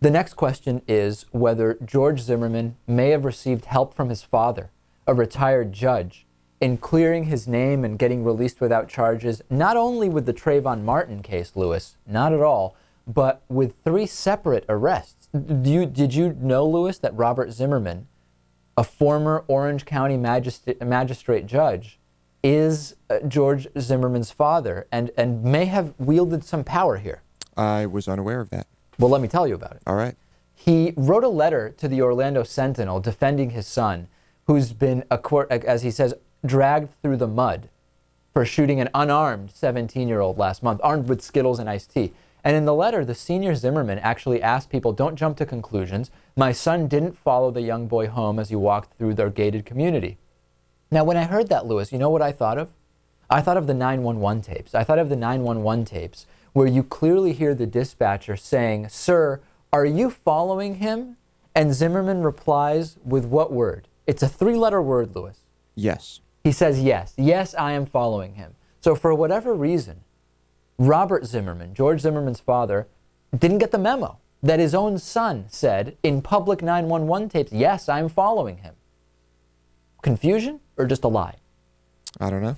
The next question is whether George Zimmerman may have received help from his father, a retired judge, in clearing his name and getting released without charges, not only with the Trayvon Martin case, Lewis, not at all, but with 3 separate arrests. Did you know, Lewis, that Robert Zimmerman, a former Orange County magistrate judge, is George Zimmerman's father and may have wielded some power here? I was unaware of that. Well, let me tell you about it. All right. He wrote a letter to the Orlando Sentinel defending his son, who's been, as he says, dragged through the mud for shooting an unarmed 17-year-old last month, armed with Skittles and iced tea. And in the letter, the senior Zimmerman actually asked people, don't jump to conclusions. My son didn't follow the young boy home as he walked through their gated community. Now, when I heard that, Lewis, you know what I thought of? I thought of the 911 tapes. I thought of the 911 tapes where you clearly hear the dispatcher saying, "Sir, are you following him?" And Zimmerman replies with what word? It's a 3-letter word, Lewis. Yes. He says, yes. Yes, I am following him. So for whatever reason, Robert Zimmerman, George Zimmerman's father, didn't get the memo that his own son said in public 911 tapes, yes, I'm following him. Confusion or just a lie? I don't know.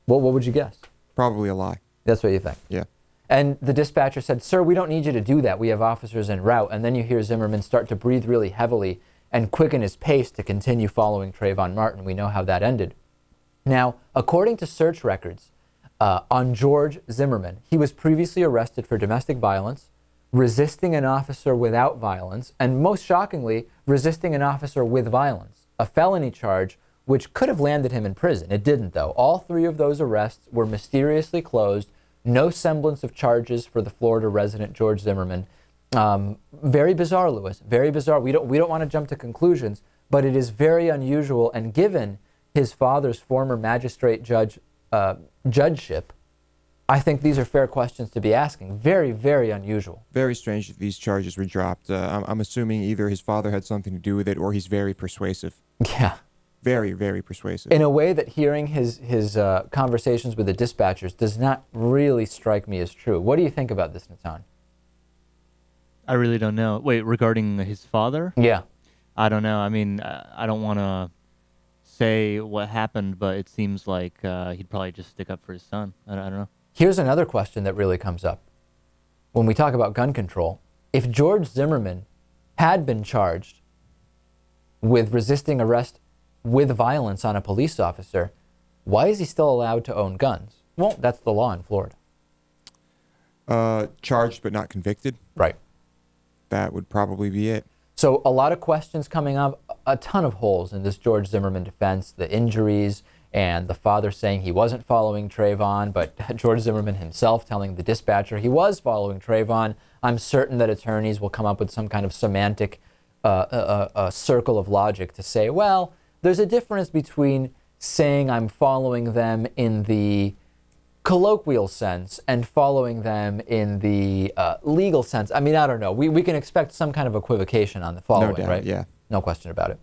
Well, what would you guess? Probably a lie. That's what you think? Yeah. And the dispatcher said, "Sir, we don't need you to do that. We have officers en route." And then you hear Zimmerman start to breathe really heavily and quicken his pace to continue following Trayvon Martin. We know how that ended. Now, according to search records on George Zimmerman, he was previously arrested for domestic violence, resisting an officer without violence, and most shockingly, resisting an officer with violence, a felony charge which could have landed him in prison. It didn't, though. All 3 of those arrests were mysteriously closed. No semblance of charges for the Florida resident George Zimmerman. Very bizarre, Lewis. Very bizarre. We don't want to jump to conclusions, but it is very unusual. And given his father's former magistrate judgeship, I think these are fair questions to be asking. Very, very unusual. Very strange that these charges were dropped. I'm assuming either his father had something to do with it or he's very persuasive. Yeah. Very, very persuasive. In a way that hearing his conversations with the dispatchers does not really strike me as true. What do you think about this, Natan? I really don't know. Wait, regarding his father? Yeah. I don't know. I mean, I don't want to say what happened, but it seems like he'd probably just stick up for his son. I don't know. Here's another question that really comes up. When we talk about gun control, if George Zimmerman had been charged with resisting arrest with violence on a police officer, why is he still allowed to own guns? Well, that's the law in Florida. Charged but not convicted? Right. That would probably be it. So a lot of questions coming up, a ton of holes in this George Zimmerman defense, the injuries and the father saying he wasn't following Trayvon, but George Zimmerman himself telling the dispatcher he was following Trayvon. I'm certain that attorneys will come up with some kind of semantic circle of logic to say, well, there's a difference between saying I'm following them in the colloquial sense and following them in the legal sense. I mean, I don't know. We can expect some kind of equivocation on the following, no doubt, right? Yeah. No question about it.